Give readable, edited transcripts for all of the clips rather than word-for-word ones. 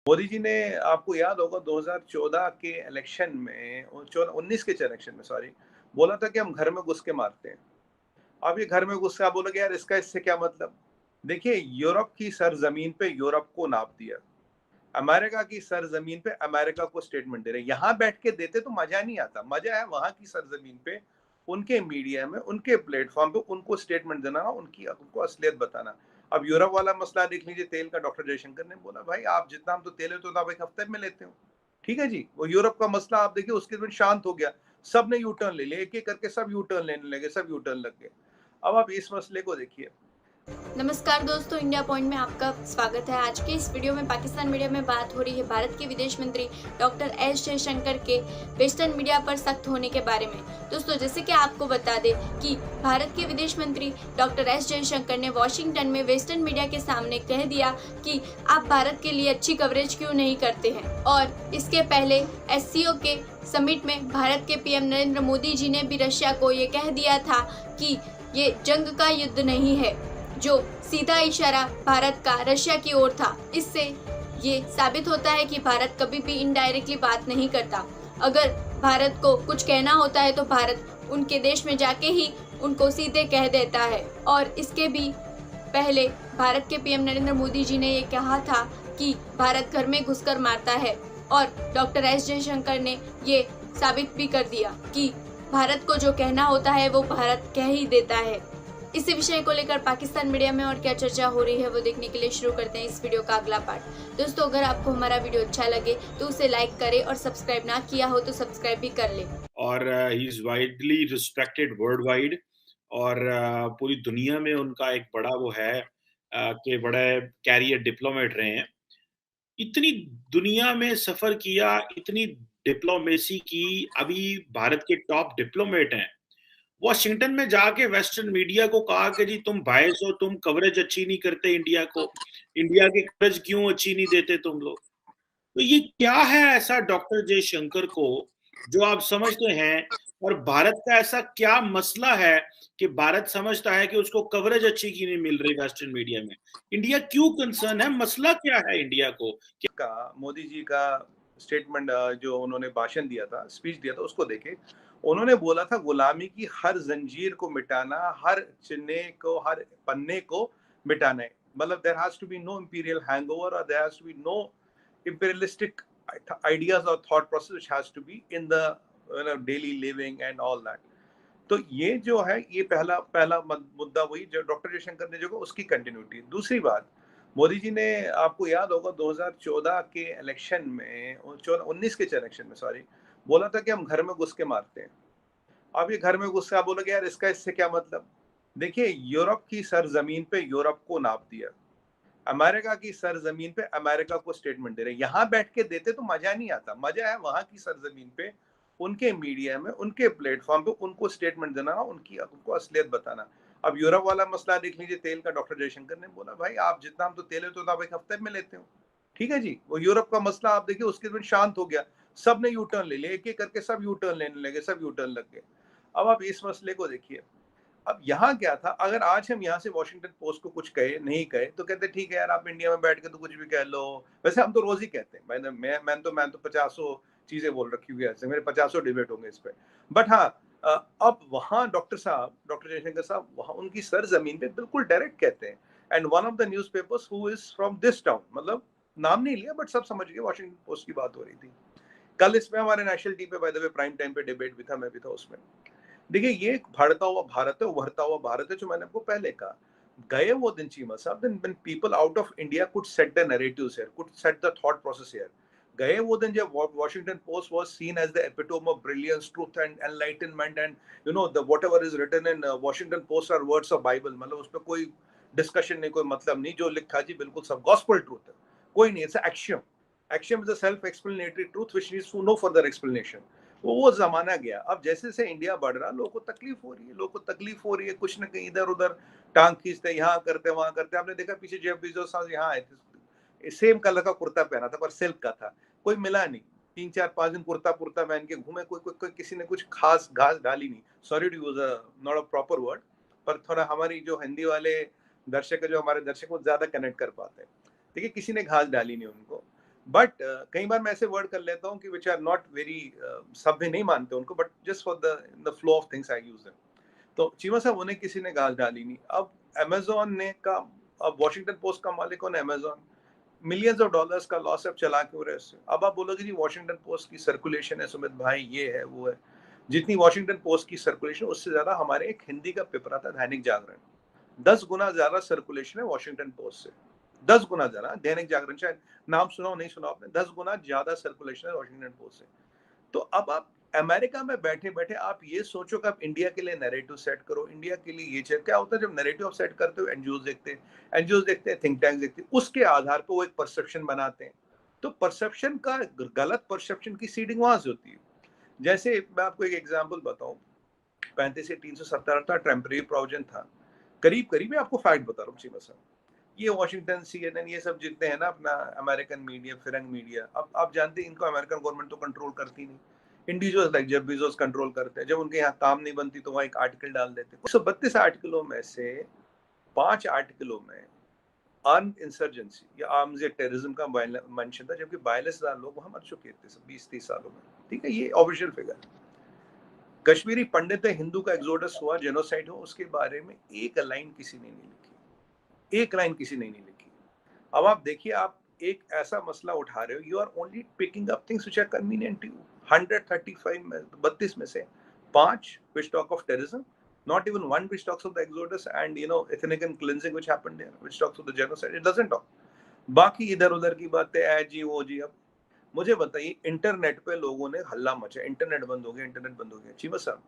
मोदी जी ने, आपको याद होगा 2014 के इलेक्शन में, 19 के इलेक्शन में सॉरी, बोला था कि हम घर में घुस के मारते हैं। अब ये घर में घुस के आप बोलोगे यार इसका इससे क्या मतलब? देखिए, यूरोप की सरजमीन पे यूरोप को नाप दिया, अमेरिका की सरजमीन पे अमेरिका को स्टेटमेंट दे रहे हैं। यहाँ बैठ के देते तो मजा नहीं आता, मजा है वहां की सरजमीन पे उनके मीडिया में, उनके प्लेटफॉर्म पे उनको स्टेटमेंट देना, उनको असलियत बताना। अब यूरोप वाला मसला देख लीजिए, तेल का। डॉक्टर जयशंकर ने बोला भाई आप जितना, हम तो तेल लेते हो तो आप एक हफ्ते में लेते हो, ठीक है जी। वो यूरोप का मसला आप देखिए उसके बाद शांत हो गया, सब ने यू टर्न ले लिया, एक एक करके सब यू टर्न लेने लगे, सब यू टर्न लग गए। अब आप इस मसले को देखिए। नमस्कार दोस्तों, इंडिया पॉइंट में आपका स्वागत है। आज के इस वीडियो में पाकिस्तान मीडिया में बात हो रही है भारत के विदेश मंत्री डॉक्टर एस जयशंकर के वेस्टर्न मीडिया पर सख्त होने के बारे में। दोस्तों, जैसे कि आपको बता दें कि भारत के विदेश मंत्री डॉक्टर एस जयशंकर ने वॉशिंगटन में वेस्टर्न मीडिया के सामने कह दिया कि आप भारत के लिए अच्छी कवरेज क्यों नहीं करते हैं। और इसके पहले एससीओ के समिट में भारत के पीएम नरेंद्र मोदी जी ने भी रशिया को ये कह दिया था कि ये जंग का युद्ध नहीं है, जो सीधा इशारा भारत का रशिया की ओर था। इससे ये साबित होता है कि भारत कभी भी इनडायरेक्टली बात नहीं करता। अगर भारत को कुछ कहना होता है तो भारत उनके देश में जाके ही उनको सीधे कह देता है। और इसके भी पहले भारत के पीएम नरेंद्र मोदी जी ने ये कहा था कि भारत घर में घुसकर मारता है, और डॉक्टर एस जयशंकर ने ये साबित भी कर दिया कि भारत को जो कहना होता है वो भारत कह ही देता है। इसी विषय को लेकर पाकिस्तान मीडिया में और क्या चर्चा हो रही है वो देखने के लिए शुरू करते हैं इस वीडियो का अगला पार्ट। दोस्तों, अगर आपको हमारा वीडियो अच्छा लगे तो उसे लाइक करें और सब्सक्राइब ना किया हो तो सब्सक्राइब भी कर लें। और he is widely respected world wide. और पूरी दुनिया में उनका एक बड़ा वो है कि बड़े कैरियर डिप्लोमेट रहे हैं। इतनी दुनिया में सफर किया, इतनी डिप्लोमेसी की, अभी भारत के टॉप डिप्लोमेट हैं। वॉशिंगटन में जाके वेस्टर्न मीडिया को कहा कि जी तुम बायस हो, तुम कवरेज अच्छी नहीं करते इंडिया को, इंडिया की कवरेज क्यों अच्छी नहीं देते तुम लोग। तो ये क्या है ऐसा डॉक्टर जयशंकर को जो आप समझते हैं, और भारत का ऐसा क्या मसला है कि भारत समझता है कि उसको कवरेज अच्छी की नहीं मिल रही वेस्टर्न मीडिया में। इंडिया क्यों कंसर्न है, मसला क्या है इंडिया को? का मोदी जी का स्टेटमेंट, जो उन्होंने भाषण दिया था, स्पीच दिया था, उसको देखे। उन्होंने बोला था गुलामी की हर जंजीर को मिटाना, हर चिन्हे को, हर पन्ने को मिटाना है। मतलब there has to be no imperial hangover, और there has to be no imperialistic ideas or thought process which has to be in the daily living and all that. तो ये जो है, ये पहला पहला मुद्दा वही जो डॉक्टर जयशंकर ने जो कहा उसकी कंटिन्यूटी। दूसरी बात, मोदी जी ने, आपको याद होगा 2014 के इलेक्शन में, 19 के इलेक्शन में सॉरी, बोला था कि हम घर में घुस के मारते हैं। अब ये घर में घुस के आप बोलोगे यार इसका इससे क्या मतलब? देखिए, यूरोप की सरजमीन पे यूरोप को नाप दिया, अमेरिका की सरजमीन पे अमेरिका को स्टेटमेंट दे रहे हैं। यहाँ बैठ के देते तो मजा नहीं आता, मजा है वहां की सरजमीन पे उनके मीडिया में, उनके प्लेटफॉर्म पे उनको स्टेटमेंट देना, उनको असलियत बताना। अब यूरोप वाला मसला देख लीजिए, तेल का। डॉक्टर जयशंकर ने बोला भाई आप जितना, हम तो तेल लेते हो तो आप एक हफ्ते में लेते हो, ठीक है जी। वो यूरोप का मसला आप देखिए उसके बाद शांत हो गया, सब ने यू टर्न ले लिया, एक एक करके सब यू टर्न लेने लगे, सब यू टर्न लग गए। अब आप इस मसले को देखिए। अब यहाँ क्या था, अगर आज हम यहाँ से वॉशिंगटन पोस्ट को कुछ कहे, नहीं कहे, तो कहते ठीक है यार आप इंडिया में बैठ के तो कुछ भी कह लो। वैसे हम तो रोज ही कहते हैं, मैं तो 50 चीजें बोल रखी हुई है, ऐसे मेरे 50 डिबेट होंगे इस पे। बट हाँ, अब वहाँ डॉक्टर साहब, डॉक्टर जयशंकर साहब, वहाँ उनकी सर जमीन पे बिल्कुल डायरेक्ट कहते हैं। And one of the news papers who is from this town, मतलब नाम नहीं लिया बट सब समझ गए वॉशिंगटन पोस्ट की बात हो रही थी। कल इसमें हमारे नेशनल टीवी पे by the way prime time पे डिबेट भी था, मैं भी था उसमें। देखिए, ये एक बढ़ता हुआ भारत है, उभरता हुआ भारत है, जो मैंने आपको पहले कहा। गए वो दिन चीमा साहब, when people out of India could set the narratives here, could set the thought process here. गए वो दिन जब Washington Post was seen as the epitome of brilliance, truth and enlightenment, and the whatever is written in Washington Post are words of Bible. मतलब उसमें कोई discussion नहीं, कोई मतलब नहीं, जो लिखा जी बिल्कुल सब गॉस्पेल ट्रूथ है, कोई नहीं, it's axiom. Axiom is a self-explanatory truth which needs to no further explanation. वो जमाना गया। अब जैसे जैसे इंडिया बढ़ रहा, लोगों को तकलीफ हो रही है, लोगों को तकलीफ हो रही है, कुछ ना कहीं इधर उधर टांग खींचते, यहाँ करते वहां करते। आपने देखा पीछे जेफ बेजोस साहब यहाँ आए थे, सेम कलर का कुर्ता पहना था पर सिल्क का था, कोई मिला नहीं। 3 4 5 दिन कुर्ता पुर्ता पहन के घूमे, कोई किसी ने कुछ खास घास डाली नहीं। Sorry to use not a proper word, पर थोड़ा हमारी जो हिंदी वाले दर्शक है, जो हमारे दर्शक वो ज्यादा कनेक्ट कर पाते हैं। देखिए, किसी ने घास डाली नहीं उनको। बट कई बार मैं ऐसे वर्ड कर लेता हूँ कि विच आर नॉट वेरी, सभ्य नहीं मानते उनको, but just for the flow of things I use them. तो चीमा साहब उन्हें किसी ने गाल डाली नहीं। अब अमेजोन ने का, अब वॉशिंगटन पोस्ट का मालिक कौन है? अमेजोन। मिलियंस ऑफ डॉलर्स का लॉस अब चला क्यों रहे उससे? अब आप बोलोगे जी वॉशिंगटन पोस्ट की सर्कुलेशन है सुमित भाई, ये है वो है। जितनी वॉशिंगटन पोस्ट की सर्कुलेशन, उससे ज्यादा हमारे एक हिंदी का पेपर आता है दैनिक जागरण, 10 गुना ज्यादा सर्कुलेशन है वॉशिंगटन पोस्ट से। 10 गुना ज्यादा। दैनिक जागरण शायद नाम सुना हो, नहीं सुना आपने, 10 गुना ज्यादा सर्कुलेशन है वॉशिंगटन पोस्ट से। तो अब आप अमेरिका में बैठे बैठे आप ये सोचो कि आप इंडिया के लिए नैरेटिव सेट करो, इंडिया के लिए ये चीज। क्या होता है जब नैरेटिव सेट करते हो, एनजीओ देखते हैं, थिंक टैंक देखते हैं, उसके आधार पर वो एक परसेप्शन बनाते हैं। तो परसेप्शन का, गलत परसेप्शन की सीडिंग वहां से होती है। जैसे मैं आपको एक एग्जांपल बताऊं, 35 से 370 था टेम्परेरी प्रोविजन था, करीब करीब। मैं आपको फैक्ट बता रहा हूँ सीमा साहब, ये वॉशिंगटन, CNN, ये सब जितने हैं ना अपना अमेरिकन मीडिया, फिरंग मीडिया, अब आप जानते हैं इनको अमेरिकन गवर्नमेंट तो कंट्रोल करती नहीं। Individuals like Jeff Bezos control करते हैं। जब उनके यहाँ काम नहीं बनती तो वहाँ एक आर्टिकल डाल देते हैं। 132 आर्टिकलों में से 5 आर्टिकलों में आर्म इंसर्जेंसी या आर्म्स या टेररिज्म का मेंशन था, जबकि 42,000 लोग वहां मर चुके थे 20-30 सालों में। ठीक है, ये ऑफिशियल फिगर। कश्मीरी पंडित है, हिंदू का एक्सोडस हुआ, जेनोसाइड हुआ, उसके बारे में एक लाइन किसी ने नहीं लिखी, एक लाइन किसी ने नहीं लिखी। अब आप देखिए, आप एक ऐसा मसला उठा रहे हो, you are only picking up things which are convenient to you. 135 में 32 में से 5 which talk of terrorism, not even one which talks of the exodus and ethnic cleansing which happened there, which talks of the genocide. It doesn't talk. बाकी इधर उधर की बातें, ऐ जी वो जी। अब मुझे बताइए, इंटरनेट पे लोगों ने हल्ला मचा, इंटरनेट बंद हो गया, इंटरनेट बंद हो गया। चीमा साहब,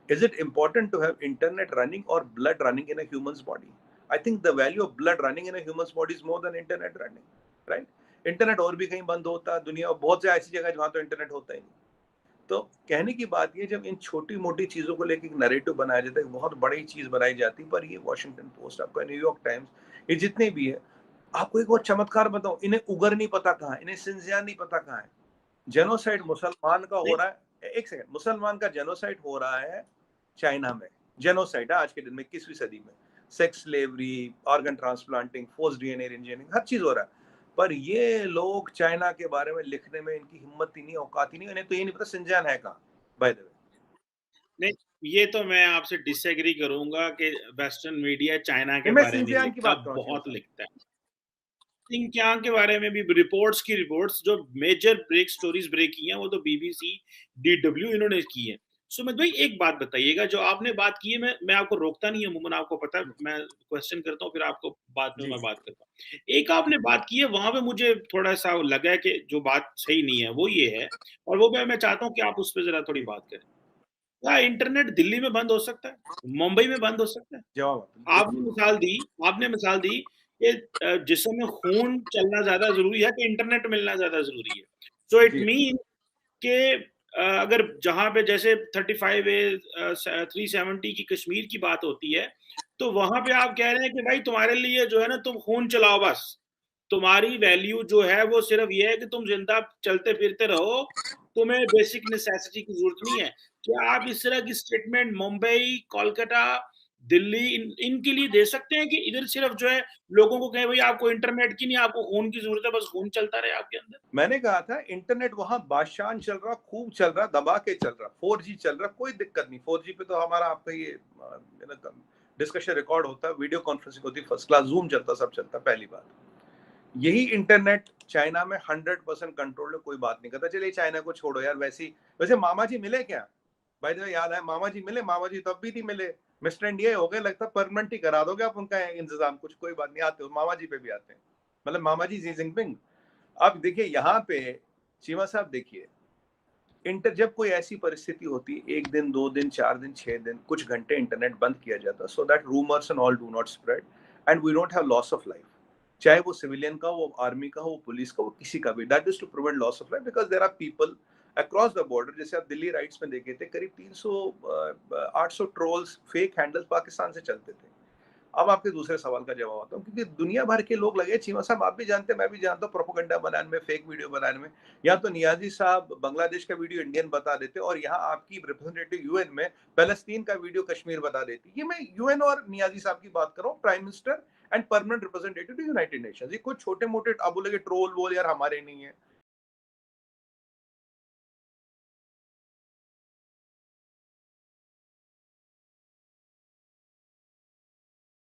is it important to have internet running or blood running in a human's body? I think the value of blood running in a human's body is more than internet running, right? Internet और भी कहीं बंद होता है, दुनिया बहुत से ऐसी जगह जहां तो इंटरनेट होता ही नहीं। तो कहने की बात ये, जब इन छोटी मोटी चीजों को लेकर एक नैरेटिव बनाया जाता है, बहुत बड़ी चीज बनाई जाती है, पर ये वॉशिंगटन पोस्ट, आपका न्यूयॉर्क टाइम्स, ये जितने भी है, आपको एक और चमत्कार बताऊं, इन्हें उगर नहीं पता कहाँ है, इन्हें सिंजियान नहीं पता कहाँ है। जेनोसाइड मुसलमान का हो रहा है, एक सेकंड, मुसलमान का जेनोसाइड हो रहा है चाइना में। जेनोसाइड आज के दिन में 21वीं सदी में, sex slavery, organ transplanting, force DNA engineering, हर चीज हो रहा है। पर ये लोग चाइना के बारे में लिखने में इनकी हिम्मत ही नहीं, औकात ही नहीं, इन्हें तो ये नहीं पता सिंजान है कहाँ, बाय द वे। नहीं, ये तो मैं आपसे डिसएग्री करूंगा कि वेस्टर्न मीडिया चाइना के मैं बारे में सिंजियान की लिखता, बात कर रहा हूँ बहुत लिखता है। सिंकियांग के बारे में भी रिपोर्ट्स जो मेजर ब्रेक स्टोरीज ब्रेक की हैं, वो तो BBC, DW इन्होंने की है। सुमित भाई, एक बात बताइएगा, जो आपने बात की है, मैं आपको रोकता नहीं, अमूमन आपको पता है, मैं क्वेश्चन करता हूँ, फिर आपको बाद में मैं बात करता हूँ। एक आपने बात की है, वहां पे मुझे थोड़ा सा लगा है कि जो बात सही नहीं है वो ये है, और वो मैं चाहता हूँ कि आप उस पर जरा थोड़ी बात करें। क्या इंटरनेट दिल्ली में बंद हो सकता है, मुंबई में बंद हो सकता है? जवाब आपने मिसाल दी कि जिस्म में खून चलना ज्यादा जरूरी है कि इंटरनेट मिलना ज्यादा जरूरी है। सो इट मीन कि अगर जहां पे जैसे 35A 370 की कश्मीर की बात होती है, तो वहां पे आप कह रहे हैं कि भाई तुम्हारे लिए जो है ना, तुम खून चलाओ, बस तुम्हारी वैल्यू जो है वो सिर्फ ये है कि तुम जिंदा चलते फिरते रहो, तुम्हें बेसिक नेसेसिटी की जरूरत नहीं है। क्या आप इस तरह की स्टेटमेंट मुंबई, कोलकाता, दिल्ली इनके लिए दे सकते हैं कि इधर सिर्फ जो है लोगों को कहे भाई आपको इंटरनेट की नहीं, आपको खून की जरूरत है, बस खून चलता रहे आपके अंदर? मैंने कहा था इंटरनेट वहां बादशाह चल रहा, खूब चल रहा, दबा के चल रहा, 4G चल रहा, कोई दिक्कत नहीं। 4G पे तो हमारा आपका ये डिस्कशन रिकॉर्ड होता है, वीडियो कॉन्फ्रेंसिंग होती है, फर्स्ट क्लास, जूम चलता, सब चलता। पहली बात, यही इंटरनेट चाइना में 100% कंट्रोल है, कोई बात नहीं करता। चलिए चाइना को छोड़ो यार, वैसे मामा जी मिले क्या? भाई तो याद है, मामा जी मिले, मामा जी तब भी नहीं मिले, मिस्टर इंडिया हो गए, लगता परमानेंट ही करा दोगे आप उनका इंतजाम, कुछ कोई बात नहीं, आते हो मामा जी पे भी आते हैं, मतलब मामा जी जी जिनपिंग। अब देखिए यहाँ पे चीमा साहब, देखिए जब कोई ऐसी परिस्थिति होती है, 1 दिन 2 दिन 4 दिन 6 दिन कुछ घंटे इंटरनेट बंद किया जाता, so that rumours and all do not spread and we don't have loss of life, चाहे वो सिविलियन का, वो आर्मी का हो, वो पुलिस का, वो किसी का भी, that is to prevent loss of life, because there are people across the border. जैसे आप दिल्ली राइट्स में देखे थे, करीब 300 800 ट्रोल्स, फेक हैंडल्स पाकिस्तान से चलते थे। अब आपके दूसरे सवाल का जवाब आता हूँ, क्योंकि दुनिया भर के लोग लगे, चीमा साहब आप भी जानते हैं, मैं भी जानता हूँ, प्रोपेगेंडा बनाने में, फेक वीडियो बनाने में। यहाँ तो नियाजी साहब बांग्लादेश का वीडियो इंडियन बता देते और यहाँ आपकी रिप्रेजेंटेटिव यूएन में पैलेस्तीन का वीडियो कश्मीर बता देती। ये मैं यूएन और नियाजी साहब की बात कर रहा हूँ, prime minister and permanent representative to United Nations. ये कुछ छोटे मोटे अब बोले ट्रोल वोल यार हमारे नहीं है,